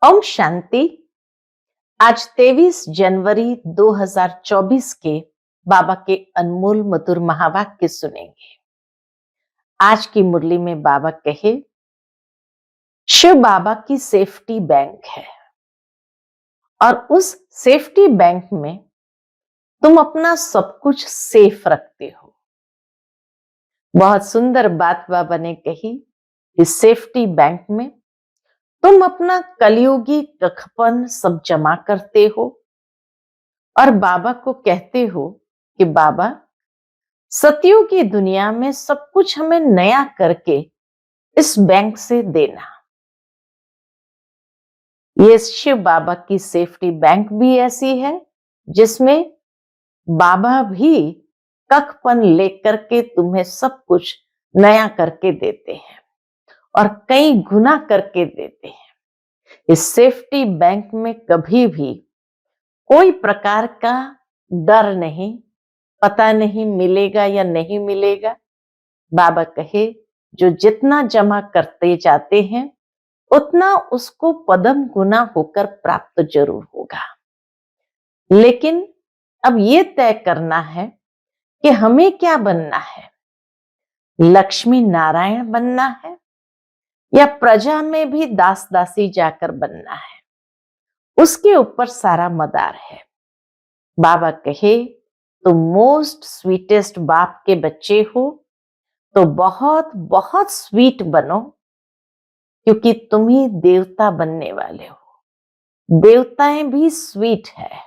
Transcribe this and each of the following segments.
ओम शांति। आज 23 जनवरी 2024 के बाबा के अनमोल मधुर महावाक्य सुनेंगे। आज की मुरली में बाबा कहे, शिव बाबा की सेफ्टी बैंक है और उस सेफ्टी बैंक में तुम अपना सब कुछ सेफ रखते हो। बहुत सुंदर बात बाबा ने कही। इस सेफ्टी बैंक में तुम अपना कलयुगी कखपन सब जमा करते हो और बाबा को कहते हो कि बाबा, सतयुग की दुनिया में सब कुछ हमें नया करके इस बैंक से देना। ये शिव बाबा की सेफ्टी बैंक भी ऐसी है जिसमें बाबा भी कखपन लेकर के तुम्हें सब कुछ नया करके देते हैं और कई गुना करके देते हैं। इस सेफ्टी बैंक में कभी भी कोई प्रकार का डर नहीं, पता नहीं मिलेगा या नहीं मिलेगा। बाबा कहे, जो जितना जमा करते जाते हैं उतना उसको पदम गुना होकर प्राप्त जरूर होगा। लेकिन अब ये तय करना है कि हमें क्या बनना है, लक्ष्मी नारायण बनना है या प्रजा में भी दास दासी जाकर बनना है। उसके ऊपर सारा मदार है। बाबा कहे, तुम मोस्ट स्वीटेस्ट बाप के बच्चे हो तो बहुत बहुत स्वीट बनो, क्योंकि तुम ही देवता बनने वाले हो। देवताएं भी स्वीट है,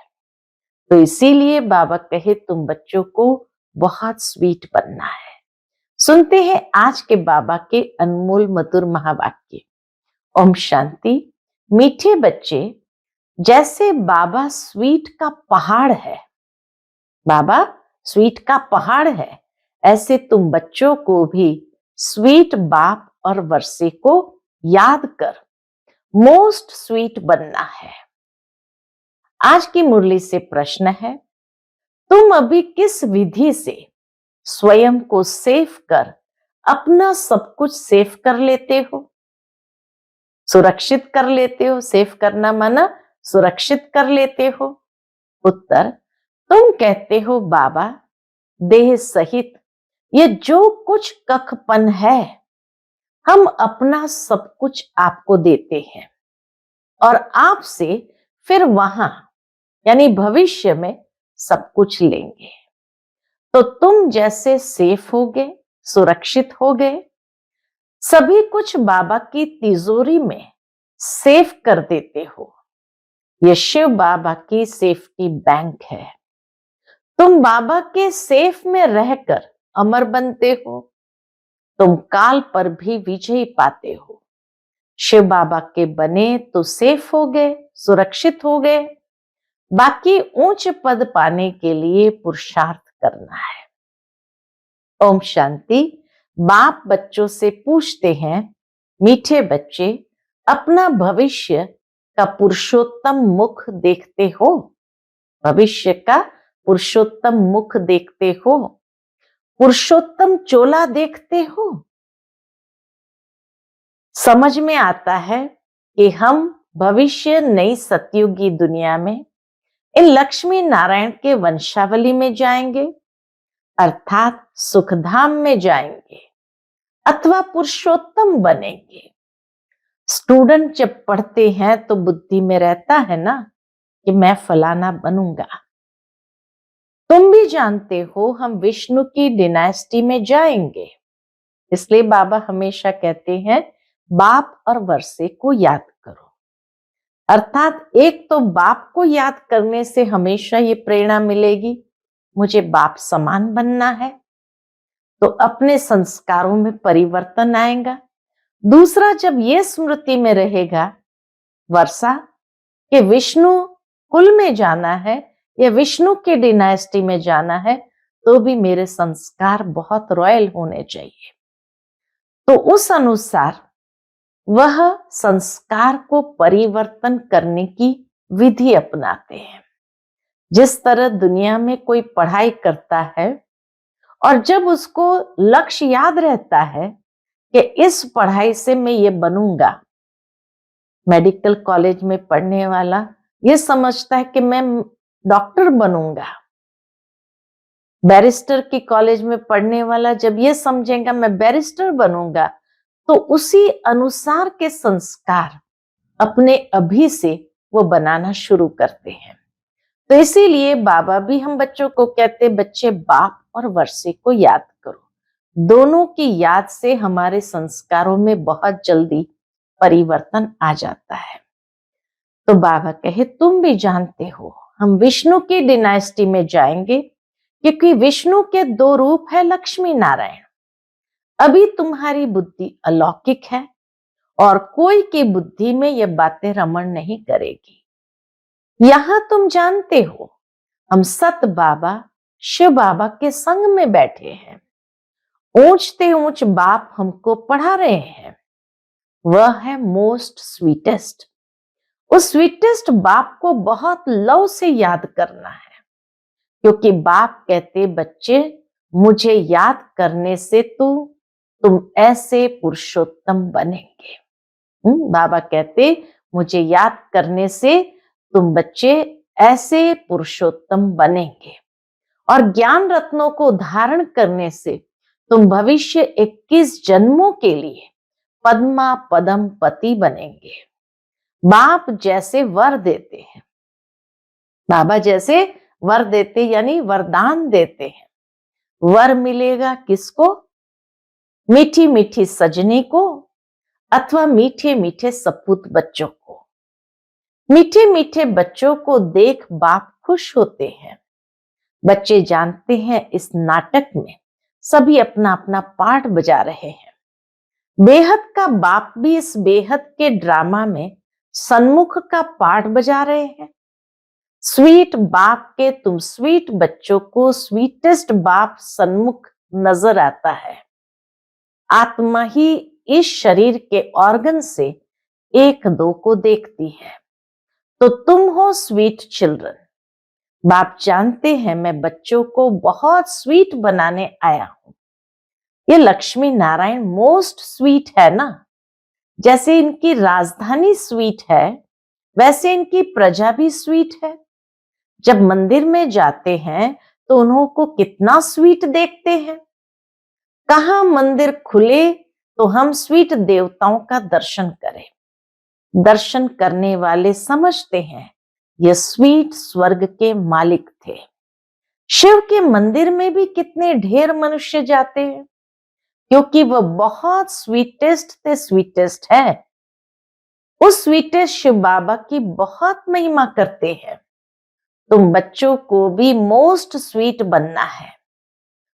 तो इसीलिए बाबा कहे तुम बच्चों को बहुत स्वीट बनना है। सुनते हैं आज के बाबा के अनमोल मधुर महावाक्य। ओम शांति। मीठे बच्चे, जैसे बाबा स्वीट का पहाड़ है, बाबा स्वीट का पहाड़ है, ऐसे तुम बच्चों को भी स्वीट बाप और वर्षे को याद कर मोस्ट स्वीट बनना है। आज की मुरली से प्रश्न है, तुम अभी किस विधि से स्वयं को सेफ कर अपना सब कुछ सेफ कर लेते हो, सुरक्षित कर लेते हो? सेफ करना माना सुरक्षित कर लेते हो। उत्तर, तुम कहते हो बाबा, देह सहित ये जो कुछ कखपन है हम अपना सब कुछ आपको देते हैं और आपसे फिर वहां यानी भविष्य में सब कुछ लेंगे। तो तुम जैसे सेफ हो गए, सुरक्षित हो गए, सभी कुछ बाबा की तिजोरी में सेफ कर देते हो। ये शिव बाबा की सेफ्टी बैंक है। तुम बाबा के सेफ में रहकर अमर बनते हो। तुम काल पर भी विजय पाते हो। शिव बाबा के बने तो सेफ हो गए, सुरक्षित हो गए। बाकी ऊंच पद पाने के लिए पुरुषार्थ करना है। ओम शांति। बाप बच्चों से पूछते हैं, मीठे बच्चे, अपना भविष्य का पुरुषोत्तम मुख देखते हो? भविष्य का पुरुषोत्तम मुख देखते हो? पुरुषोत्तम चोला देखते हो? समझ में आता है कि हम भविष्य नई सतयुगी दुनिया में इन लक्ष्मी नारायण के वंशावली में जाएंगे, अर्थात सुखधाम में जाएंगे अथवा पुरुषोत्तम बनेंगे। स्टूडेंट जब पढ़ते हैं तो बुद्धि में रहता है ना कि मैं फलाना बनूंगा। तुम भी जानते हो हम विष्णु की डिनास्टी में जाएंगे। इसलिए बाबा हमेशा कहते हैं, बाप और वर्षे को याद करो। अर्थात एक तो बाप को याद करने से हमेशा ये प्रेरणा मिलेगी, मुझे बाप समान बनना है, तो अपने संस्कारों में परिवर्तन आएगा। दूसरा, जब ये स्मृति में रहेगा वर्षा कि विष्णु कुल में जाना है या विष्णु के डिनास्टी में जाना है, तो भी मेरे संस्कार बहुत रॉयल होने चाहिए। तो उस अनुसार वह संस्कार को परिवर्तन करने की विधि अपनाते हैं। जिस तरह दुनिया में कोई पढ़ाई करता है और जब उसको लक्ष्य याद रहता है कि इस पढ़ाई से मैं ये बनूंगा, मेडिकल कॉलेज में पढ़ने वाला ये समझता है कि मैं डॉक्टर बनूंगा। बैरिस्टर की कॉलेज में पढ़ने वाला जब ये समझेगा मैं बैरिस्टर बनूंगा, तो उसी अनुसार के संस्कार अपने अभी से वो बनाना शुरू करते हैं। तो इसीलिए बाबा भी हम बच्चों को कहते, बच्चे बाप और वर्षे को याद करो। दोनों की याद से हमारे संस्कारों में बहुत जल्दी परिवर्तन आ जाता है। तो बाबा कहे, तुम भी जानते हो हम विष्णु की डिनाइस्टी में जाएंगे, क्योंकि विष्णु के दो रूप है, लक्ष्मी नारायण। अभी तुम्हारी बुद्धि अलौकिक है और कोई की बुद्धि में ये बातें रमण नहीं करेगी। यहां तुम जानते हो हम सत बाबा शिव बाबा के संग में बैठे हैं। ऊंचते ऊंच बाप हमको पढ़ा रहे हैं, वह है मोस्ट स्वीटेस्ट। उस स्वीटेस्ट बाप को बहुत लव से याद करना है, क्योंकि बाप कहते, बच्चे मुझे याद करने से तुम ऐसे पुरुषोत्तम बनेंगे। बाबा कहते, मुझे याद करने से तुम बच्चे ऐसे पुरुषोत्तम बनेंगे, और ज्ञान रत्नों को धारण करने से तुम भविष्य 21 जन्मों के लिए पद्मा पदम पति बनेंगे। बाप जैसे वर देते हैं, बाबा जैसे वर देते यानी वरदान देते हैं। वर मिलेगा किसको? मीठी मीठी सजनी को अथवा मीठे मीठे सपूत बच्चों को। मीठे मीठे बच्चों को देख बाप खुश होते हैं। बच्चे जानते हैं इस नाटक में सभी अपना अपना पार्ट बजा रहे हैं। बेहद का बाप भी इस बेहद के ड्रामा में सन्मुख का पार्ट बजा रहे हैं। स्वीट बाप के तुम स्वीट बच्चों को स्वीटेस्ट बाप सन्मुख नजर आता है। आत्मा ही इस शरीर के ऑर्गन से एक दो को देखती है, तो तुम हो स्वीट चिल्ड्रन। बाप जानते हैं मैं बच्चों को बहुत स्वीट बनाने आया हूं। ये लक्ष्मी नारायण मोस्ट स्वीट है ना। जैसे इनकी राजधानी स्वीट है, वैसे इनकी प्रजा भी स्वीट है। जब मंदिर में जाते हैं तो उन्हों को कितना स्वीट देखते हैं। कहाँ मंदिर खुले तो हम स्वीट देवताओं का दर्शन करें। दर्शन करने वाले समझते हैं ये स्वीट स्वर्ग के मालिक थे। शिव के मंदिर में भी कितने ढेर मनुष्य जाते हैं, क्योंकि वह बहुत स्वीटेस्ट से स्वीटेस्ट है। उस स्वीटेस्ट शिव बाबा की बहुत महिमा करते हैं। तुम बच्चों को भी मोस्ट स्वीट बनना है।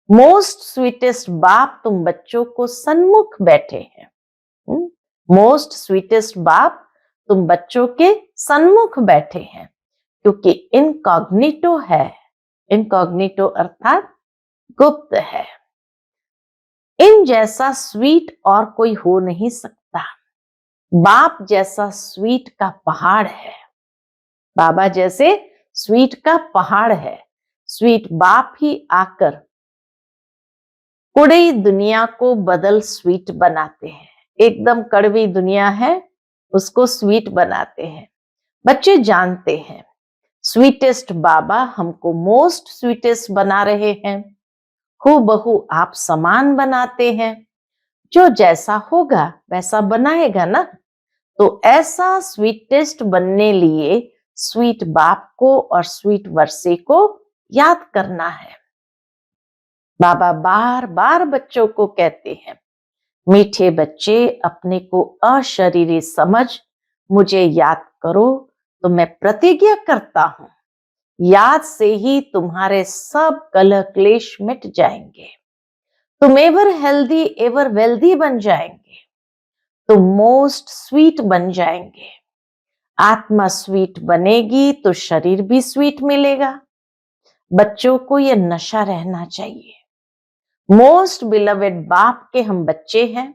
मोस्ट स्वीटेस्ट बाप तुम बच्चों को सन्मुख बैठे हैं। मोस्ट स्वीटेस्ट बाप तुम बच्चों के सन्मुख बैठे हैं, क्योंकि इनकॉग्निटो है। इनकॉग्निटो अर्थात गुप्त है। इन जैसा स्वीट और कोई हो नहीं सकता। बाप जैसा स्वीट का पहाड़ है। बाबा जैसे स्वीट का पहाड़ है। स्वीट बाप ही आकर पूरी दुनिया को बदल स्वीट बनाते हैं। एकदम कड़वी दुनिया है, उसको स्वीट बनाते हैं। बच्चे जानते हैं स्वीटेस्ट बाबा हमको मोस्ट स्वीटेस्ट बना रहे हैं। हूबहू आप समान बनाते हैं। जो जैसा होगा वैसा बनाएगा ना। तो ऐसा स्वीटेस्ट बनने लिए स्वीट बाप को और स्वीट वर्षे को याद करना है। बाबा बार बार बच्चों को कहते हैं, मीठे बच्चे अपने को अशरीरी समझ मुझे याद करो, तो मैं प्रतिज्ञा करता हूं याद से ही तुम्हारे सब कलह क्लेश मिट जाएंगे। तुम एवर हेल्दी एवर वेल्दी बन जाएंगे। तुम मोस्ट स्वीट बन जाएंगे। आत्मा स्वीट बनेगी तो शरीर भी स्वीट मिलेगा। बच्चों को यह नशा रहना चाहिए। मोस्ट बिलवेड बाप के हम बच्चे हैं,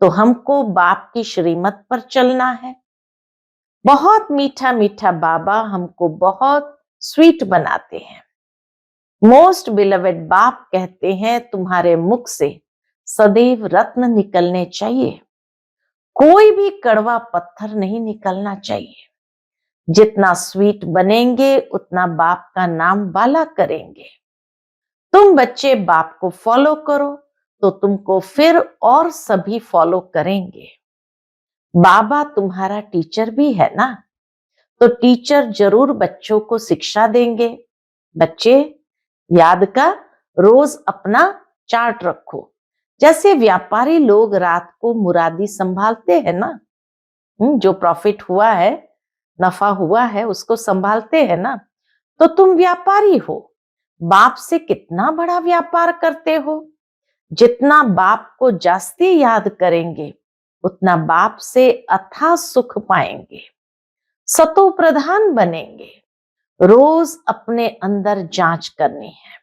तो हमको बाप की श्रीमत पर चलना है। बहुत मीठा मीठा बाबा हमको बहुत स्वीट बनाते हैं। मोस्ट बिलवेड बाप कहते हैं तुम्हारे मुख से सदैव रत्न निकलने चाहिए। कोई भी कड़वा पत्थर नहीं निकलना चाहिए। जितना स्वीट बनेंगे उतना बाप का नाम वाला करेंगे। तुम बच्चे बाप को फॉलो करो तो तुमको फिर और सभी फॉलो करेंगे। बाबा तुम्हारा टीचर भी है ना, तो टीचर जरूर बच्चों को शिक्षा देंगे। बच्चे याद का रोज अपना चार्ट रखो। जैसे व्यापारी लोग रात को मुरादी संभालते हैं ना, जो प्रॉफिट हुआ है, नफा हुआ है, उसको संभालते हैं ना। तो तुम व्यापारी हो, बाप से कितना बड़ा व्यापार करते हो। जितना बाप को जास्ती याद करेंगे उतना बाप से अथाह सुख पाएंगे, सतो प्रधान बनेंगे। रोज अपने अंदर जांच करनी है।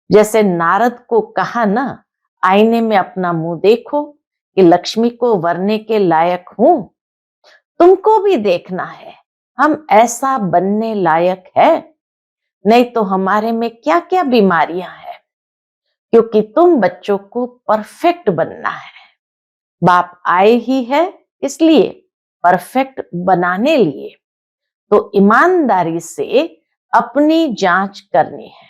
जैसे नारद को कहा ना, आईने में अपना मुंह देखो कि लक्ष्मी को वरने के लायक हूं। तुमको भी देखना है हम ऐसा बनने लायक है, नहीं तो हमारे में क्या क्या बीमारियां हैं। क्योंकि तुम बच्चों को परफेक्ट बनना है। बाप आए ही है इसलिए परफेक्ट बनाने लिए। तो ईमानदारी से अपनी जांच करनी है।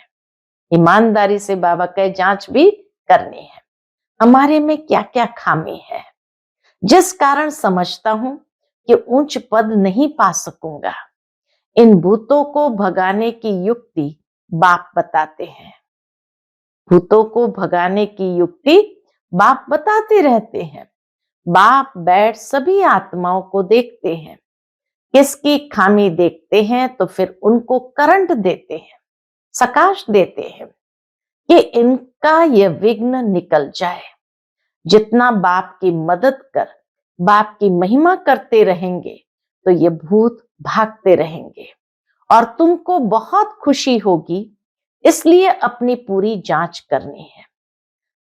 ईमानदारी से बाबा कहे जांच भी करनी है, हमारे में क्या क्या खामी है, जिस कारण समझता हूं कि उच्च पद नहीं पा सकूंगा। इन भूतों को भगाने की युक्ति बाप बताते हैं। भूतों को भगाने की युक्ति बाप बताते रहते हैं। बाप बैठ सभी आत्माओं को देखते हैं, किसकी खामी देखते हैं तो फिर उनको करंट देते हैं, सकाश देते हैं कि इनका यह विघ्न निकल जाए। जितना बाप की मदद कर बाप की महिमा करते रहेंगे तो ये भूत भागते रहेंगे और तुमको बहुत खुशी होगी। इसलिए अपनी पूरी जांच करनी है।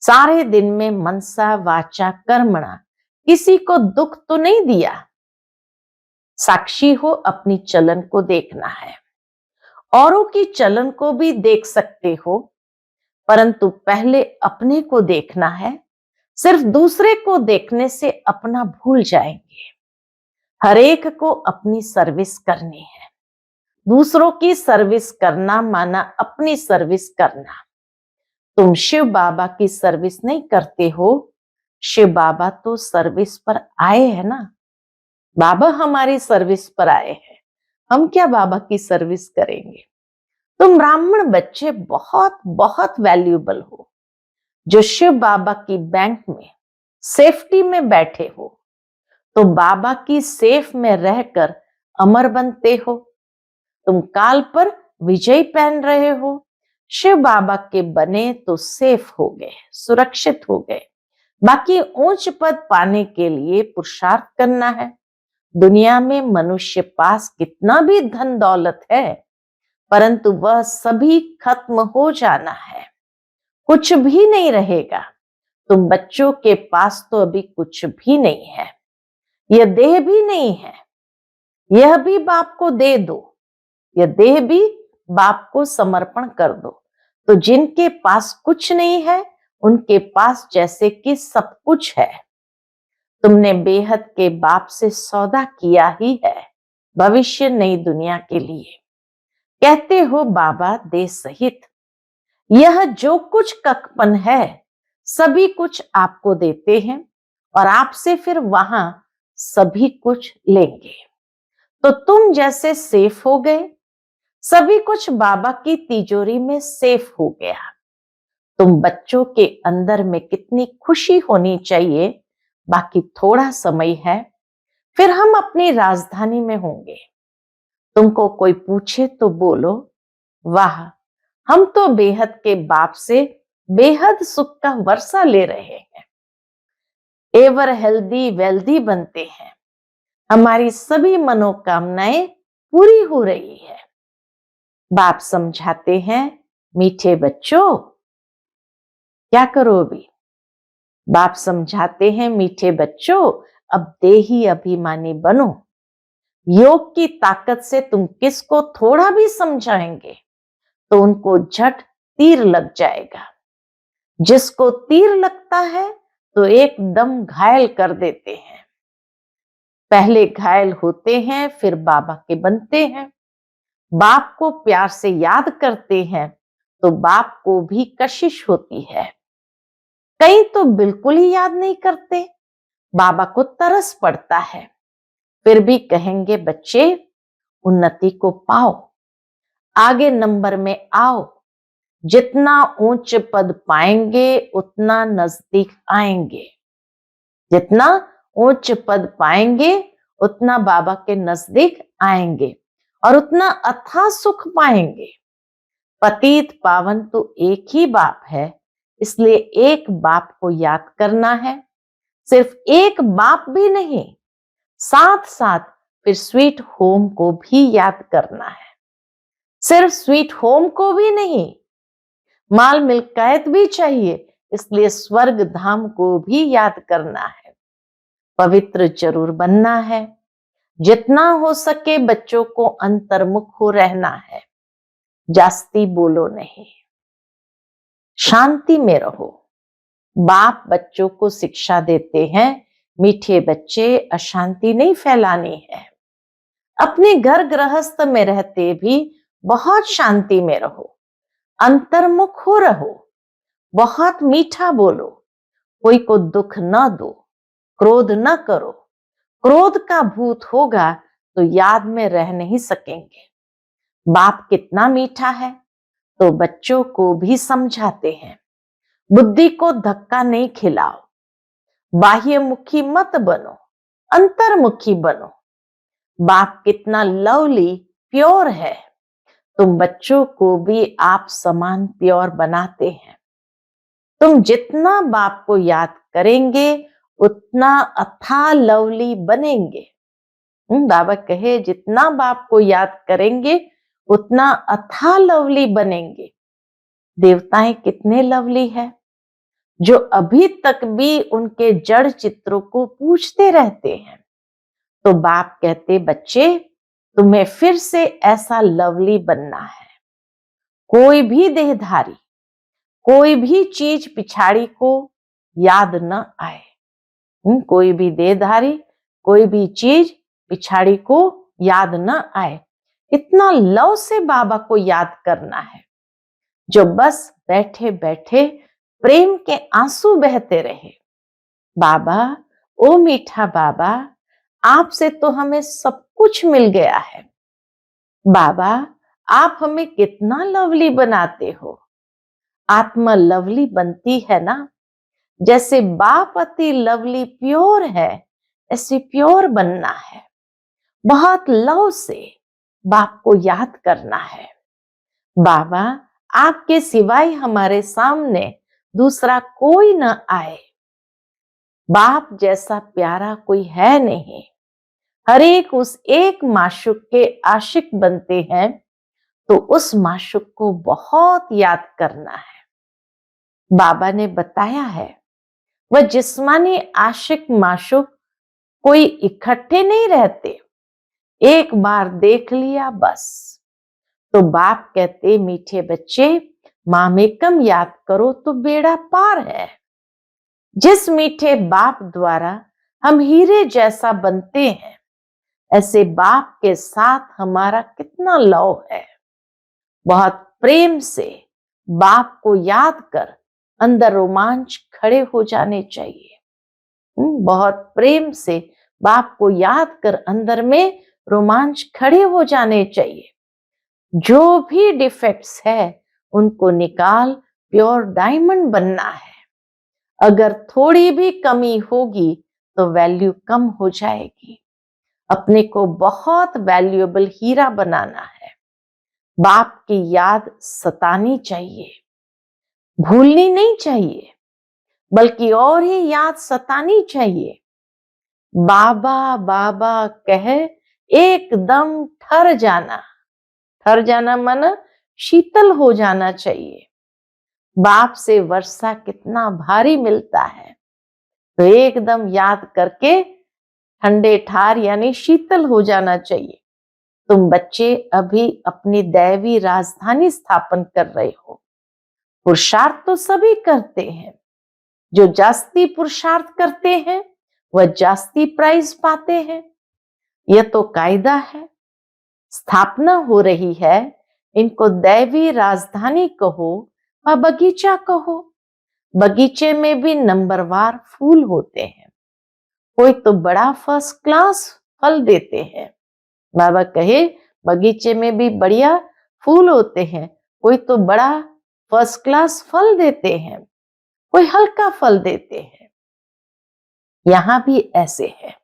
सारे दिन में मनसा वाचा कर्मणा किसी को दुख तो नहीं दिया। साक्षी हो, अपनी चलन को देखना है। औरों की चलन को भी देख सकते हो, परंतु पहले अपने को देखना है। सिर्फ दूसरे को देखने से अपना भूल जाएंगे। हर एक को अपनी सर्विस करनी है। दूसरों की सर्विस करना माना अपनी सर्विस करना। तुम शिव बाबा की सर्विस नहीं करते हो, शिव बाबा तो सर्विस पर आए हैं ना। बाबा हमारी सर्विस पर आए हैं, हम क्या बाबा की सर्विस करेंगे। तुम ब्राह्मण बच्चे बहुत बहुत वैल्यूएबल हो, जो शिव बाबा की बैंक में सेफ्टी में बैठे हो। तो बाबा की सेफ में रहकर अमर बनते हो। तुम काल पर विजय पहन रहे हो, शिव बाबा के बने तो सेफ हो गए, सुरक्षित हो गए। बाकी ऊंच पद पाने के लिए पुरुषार्थ करना है। दुनिया में मनुष्य पास कितना भी धन दौलत है, परंतु वह सभी खत्म हो जाना है, कुछ भी नहीं रहेगा। तुम बच्चों के पास तो अभी कुछ भी नहीं है, यह देह भी नहीं है, यह भी बाप को दे दो, यह देह भी बाप को समर्पण कर दो। तो जिनके पास कुछ नहीं है उनके पास जैसे कि सब कुछ है। तुमने बेहद के बाप से सौदा किया ही है, भविष्य नई दुनिया के लिए। कहते हो बाबा दे सहित, यह जो कुछ ककपन है सभी कुछ आपको देते हैं और आपसे फिर वहां सभी कुछ लेंगे। तो तुम जैसे सेफ हो गए, सभी कुछ बाबा की तिजोरी में सेफ हो गया। तुम बच्चों के अंदर में कितनी खुशी होनी चाहिए। बाकी थोड़ा समय है, फिर हम अपनी राजधानी में होंगे। तुमको कोई पूछे तो बोलो, वाह हम तो बेहद के बाप से बेहद सुख का वर्षा ले रहे हैं। एवर हेल्दी वेल्दी बनते हैं, हमारी सभी मनोकामनाएं पूरी हो रही है। बाप समझाते हैं, मीठे बच्चों क्या करो अभी। बाप समझाते हैं, मीठे बच्चों अब देही अभिमानी बनो। योग की ताकत से तुम किसको थोड़ा भी समझाएंगे तो उनको झट तीर लग जाएगा। जिसको तीर लगता है तो एकदम घायल कर देते हैं। पहले घायल होते हैं, फिर बाबा के बनते हैं। बाप को प्यार से याद करते हैं तो बाप को भी कशिश होती है। कई तो बिल्कुल ही याद नहीं करते, बाबा को तरस पड़ता है, फिर भी कहेंगे बच्चे उन्नति को पाओ, आगे नंबर में आओ, जितना ऊंच पद पाएंगे उतना नजदीक आएंगे। जितना उच्च पद पाएंगे उतना बाबा के नजदीक आएंगे और उतना अथाह सुख पाएंगे। पतित पावन तो एक ही बाप है, इसलिए एक बाप को याद करना है। सिर्फ एक बाप भी नहीं, साथ साथ फिर स्वीट होम को भी याद करना है। सिर्फ स्वीट होम को भी नहीं, माल मिल्कियत भी चाहिए, इसलिए स्वर्ग धाम को भी याद करना है। पवित्र जरूर बनना है, जितना हो सके बच्चों को अंतर्मुख हो रहना है। जास्ती बोलो नहीं, शांति में रहो। बाप बच्चों को शिक्षा देते हैं, मीठे बच्चे अशांति नहीं फैलानी है। अपने घर गृहस्थ में रहते भी बहुत शांति में रहो, अंतर्मुख हो रहो, बहुत मीठा बोलो, कोई को दुख न दो, क्रोध न करो। क्रोध का भूत होगा तो याद में रह नहीं सकेंगे। बाप कितना मीठा है तो बच्चों को भी समझाते हैं, बुद्धि को धक्का नहीं खिलाओ, बाह्यमुखी मत बनो, अंतर्मुखी बनो। बाप कितना लवली प्योर है, तुम बच्चों को भी आप समान प्योर बनाते हैं। तुम जितना बाप को याद करेंगे उतना अथाह लवली बनेंगे। बाबा कहे जितना बाप को याद करेंगे उतना अथाह लवली बनेंगे। देवताएं कितने लवली है, जो अभी तक भी उनके जड़ चित्रों को पूछते रहते हैं। तो बाप कहते बच्चे तुम्हें फिर से ऐसा लवली बनना है। कोई भी देहधारी, कोई भी चीज पिछाड़ी को याद न आए। कोई भी देहधारी, कोई भी चीज पिछाड़ी को याद न आए। इतना लव से बाबा को याद करना है, जो बस बैठे बैठे प्रेम के आंसू बहते रहे। बाबा, ओ मीठा बाबा, आपसे तो हमें सब कुछ मिल गया है। बाबा, आप हमें कितना लवली बनाते हो। आत्मा लवली बनती है ना, जैसे बाप अति लवली प्योर है, ऐसे प्योर बनना है। बहुत लव से बाप को याद करना है। बाबा, आपके सिवाय हमारे सामने दूसरा कोई न आए। बाप जैसा प्यारा कोई है नहीं। हर एक उस एक माशूक के आशिक बनते हैं, तो उस माशूक को बहुत याद करना है। बाबा ने बताया है, वह जिस्मानी आशिक माशूक कोई इकट्ठे नहीं रहते, एक बार देख लिया बस। तो बाप कहते मीठे बच्चे, मामेकम याद करो तो बेड़ा पार है। जिस मीठे बाप द्वारा हम हीरे जैसा बनते हैं, ऐसे बाप के साथ हमारा कितना लव है। बहुत प्रेम से बाप को याद कर अंदर रोमांच खड़े हो जाने चाहिए। बहुत प्रेम से बाप को याद कर अंदर में रोमांच खड़े हो जाने चाहिए। जो भी डिफेक्ट्स है उनको निकाल प्योर डायमंड बनना है। अगर थोड़ी भी कमी होगी तो वैल्यू कम हो जाएगी। अपने को बहुत वैल्यूएबल हीरा बनाना है। बाप की याद सतानी चाहिए, भूलनी नहीं चाहिए, बल्कि और ही याद सतानी चाहिए। बाबा बाबा कह एकदम ठर जाना। ठर जाना माना शीतल हो जाना चाहिए। बाप से वर्षा कितना भारी मिलता है, तो एकदम याद करके ठंडे ठार यानी शीतल हो जाना चाहिए। तुम बच्चे अभी अपनी दैवी राजधानी स्थापन कर रहे हो। पुरुषार्थ तो सभी करते हैं। जो जास्ती पुरुषार्थ करते हैं वह जास्ती प्राइज पाते हैं। यह तो कायदा है, स्थापना हो रही है। इनको दैवी राजधानी कहो व बगीचा कहो। बगीचे में भी नंबरवार फूल होते हैं, कोई तो बड़ा फर्स्ट क्लास फल देते हैं। बाबा कहे बगीचे में भी बढ़िया फूल होते हैं, कोई तो बड़ा फर्स्ट क्लास फल देते हैं, कोई हल्का फल देते हैं। यहां भी ऐसे है,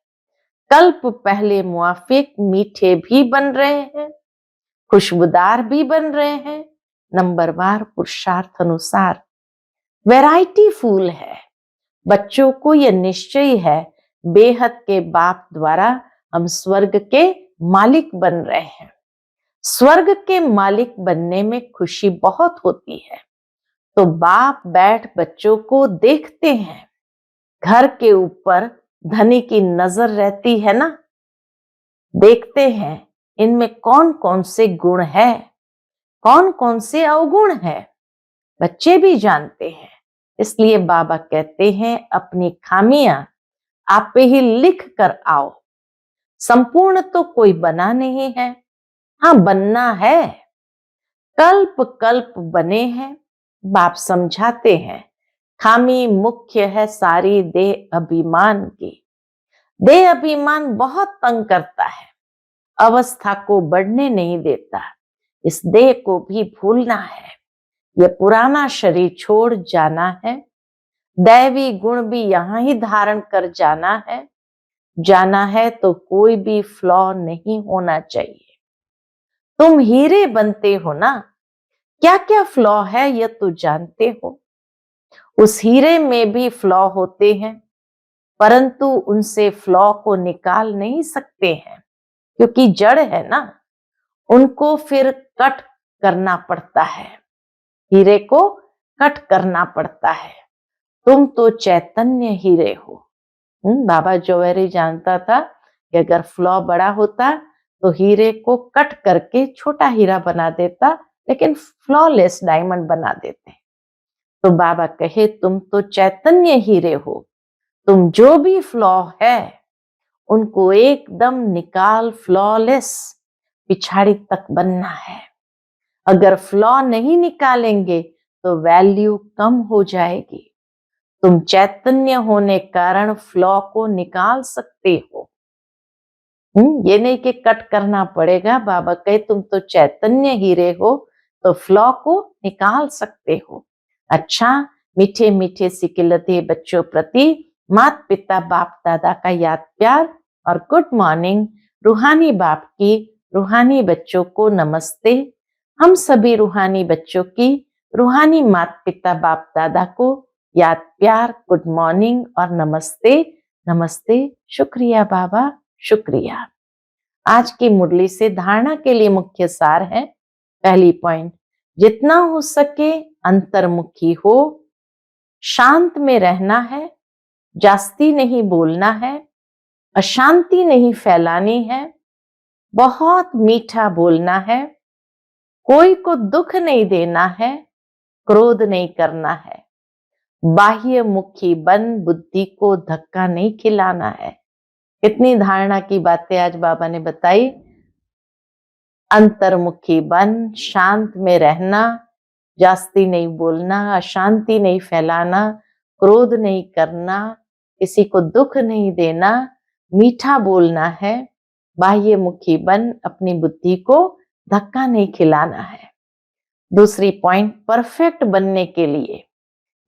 कल्प पहले मुआफिक मीठे भी बन रहे हैं, खुशबूदार भी बन रहे हैं, नंबरवार पुरुषार्थ अनुसार। वैरायटी फूल है। बच्चों को यह निश्चय है, बेहद के बाप द्वारा हम स्वर्ग के मालिक बन रहे हैं। स्वर्ग के मालिक बनने में खुशी बहुत होती है। तो बाप बैठ बच्चों को देखते हैं। घर के ऊपर धनी की नजर रहती है ना, देखते हैं इनमें कौन कौन से गुण है, कौन कौन से अवगुण है, बच्चे भी जानते हैं। इसलिए बाबा कहते हैं अपनी खामियां आप पे ही लिख कर आओ। संपूर्ण तो कोई बना नहीं है, हाँ बनना है। कल्प कल्प बने हैं। बाप समझाते हैं खामी मुख्य है सारी देह अभिमान की। देह अभिमान बहुत तंग करता है, अवस्था को बढ़ने नहीं देता। इस देह को भी भूलना है, यह पुराना शरीर छोड़ जाना है। दैवी गुण भी यहां ही धारण कर जाना है। जाना है तो कोई भी फ्लॉ नहीं होना चाहिए। तुम हीरे बनते हो ना, क्या क्या फ्लॉ है यह तो जानते हो। उस हीरे में भी फ्लॉ होते हैं, परंतु उनसे फ्लॉ को निकाल नहीं सकते हैं, क्योंकि जड़ है ना। उनको फिर कट करना पड़ता है, हीरे को कट करना पड़ता है। तुम तो चैतन्य हीरे हो। बाबा जौहरी जानता था कि अगर फ्लॉ बड़ा होता तो हीरे को कट करके छोटा हीरा बना देता, लेकिन फ्लॉलेस डायमंड बना देते। तो बाबा कहे तुम तो चैतन्य हीरे हो, तुम जो भी फ्लॉ है उनको एकदम निकाल फ्लॉलेस पिछाड़ी तक बनना है। अगर फ्लॉ नहीं निकालेंगे तो वैल्यू कम हो जाएगी। तुम चैतन्य होने कारण फ्लॉ को निकाल सकते हो। ये नहीं कि कट करना पड़ेगा। बाबा कहे तुम तो चैतन्य हीरे हो, तो फ्लॉ को निकाल सकते हो। अच्छा, मीठे मीठे सिकिलते बच्चों प्रति माता पिता बाप दादा का याद प्यार और गुड मॉर्निंग। रूहानी बाप की रूहानी बच्चों को नमस्ते। हम सभी रूहानी बच्चों की रूहानी माता पिता बाप दादा को याद प्यार, गुड मॉर्निंग और नमस्ते। नमस्ते, शुक्रिया बाबा, शुक्रिया। आज की मुरली से धारणा के लिए मुख्य सार है। पहली पॉइंट, जितना हो सके अंतर्मुखी हो, शांत में रहना है, जास्ती नहीं बोलना है, अशांति नहीं फैलानी है, बहुत मीठा बोलना है, कोई को दुख नहीं देना है, क्रोध नहीं करना है, बाह्य मुखी बन बुद्धि को धक्का नहीं खिलाना है। कितनी धारणा की बातें आज बाबा ने बताई। अंतर्मुखी बन, शांत में रहना, जास्ती नहीं बोलना, अशांति नहीं फैलाना, क्रोध नहीं करना, किसी को दुख नहीं देना, मीठा बोलना है, बाह्य मुखी बन, अपनी बुद्धि को धक्का नहीं खिलाना है। दूसरी पॉइंट, परफेक्ट बनने के लिए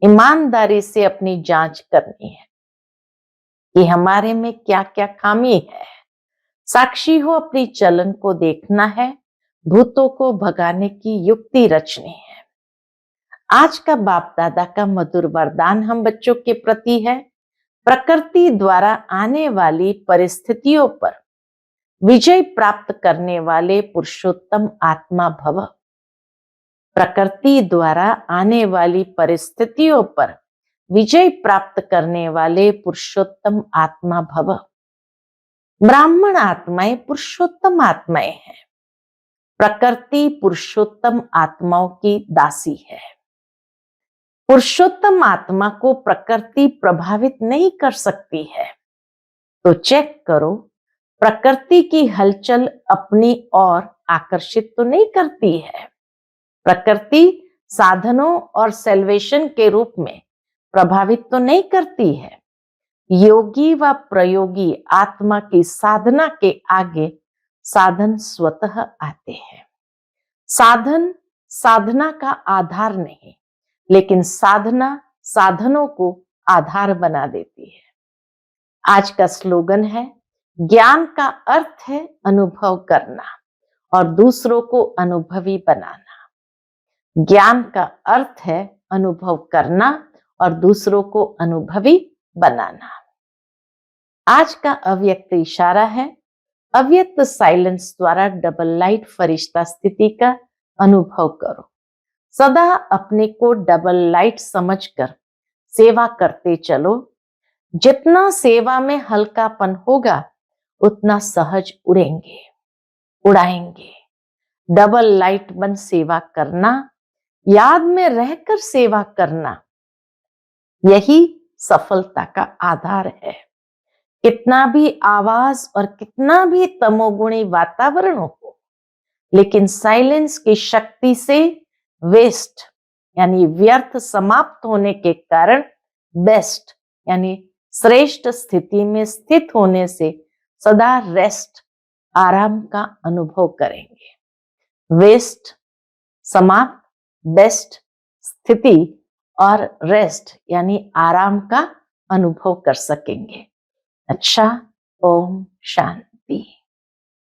ईमानदारी से अपनी जांच करनी है कि हमारे में क्या क्या खामी है। साक्षी हो अपनी चलन को देखना है, भूतों को भगाने की युक्ति रचनी है। आज का बाप दादा का मधुर वरदान हम बच्चों के प्रति है, प्रकृति द्वारा आने वाली परिस्थितियों पर विजय प्राप्त करने वाले पुरुषोत्तम आत्मा भव। प्रकृति द्वारा आने वाली परिस्थितियों पर विजय प्राप्त करने वाले पुरुषोत्तम आत्मा भव। ब्राह्मण आत्माएं पुरुषोत्तम आत्माएं हैं। प्रकृति पुरुषोत्तम आत्माओं की दासी है। पुरुषोत्तम आत्मा को प्रकृति प्रभावित नहीं कर सकती है। तो चेक करो प्रकृति की हलचल अपनी ओर आकर्षित तो नहीं करती है। प्रकृति साधनों और सेल्वेशन के रूप में प्रभावित तो नहीं करती है। योगी व प्रयोगी आत्मा की साधना के आगे साधन स्वतः आते हैं। साधन साधना का आधार नहीं, लेकिन साधना साधनों को आधार बना देती है। आज का स्लोगन है, ज्ञान का अर्थ है अनुभव करना और दूसरों को अनुभवी बनाना। ज्ञान का अर्थ है अनुभव करना और दूसरों को अनुभवी बनाना। आज का अव्यक्त इशारा है, अव्यक्त साइलेंस द्वारा डबल लाइट फरिश्ता स्थिति का अनुभव करो। सदा अपने को डबल लाइट समझकर सेवा करते चलो। जितना सेवा में हल्कापन होगा उतना सहज उड़ाएंगे। डबल लाइट बन सेवा करना, याद में रहकर सेवा करना, यही सफलता का आधार है। कितना भी आवाज और कितना भी तमोगुणी वातावरण हो, लेकिन साइलेंस की शक्ति से वेस्ट यानी व्यर्थ समाप्त होने के कारण बेस्ट यानी श्रेष्ठ स्थिति में स्थित होने से सदा रेस्ट आराम का अनुभव करेंगे। वेस्ट समाप्त, बेस्ट स्थिति और रेस्ट यानी आराम का अनुभव कर सकेंगे। अच्छा, ओम शांति।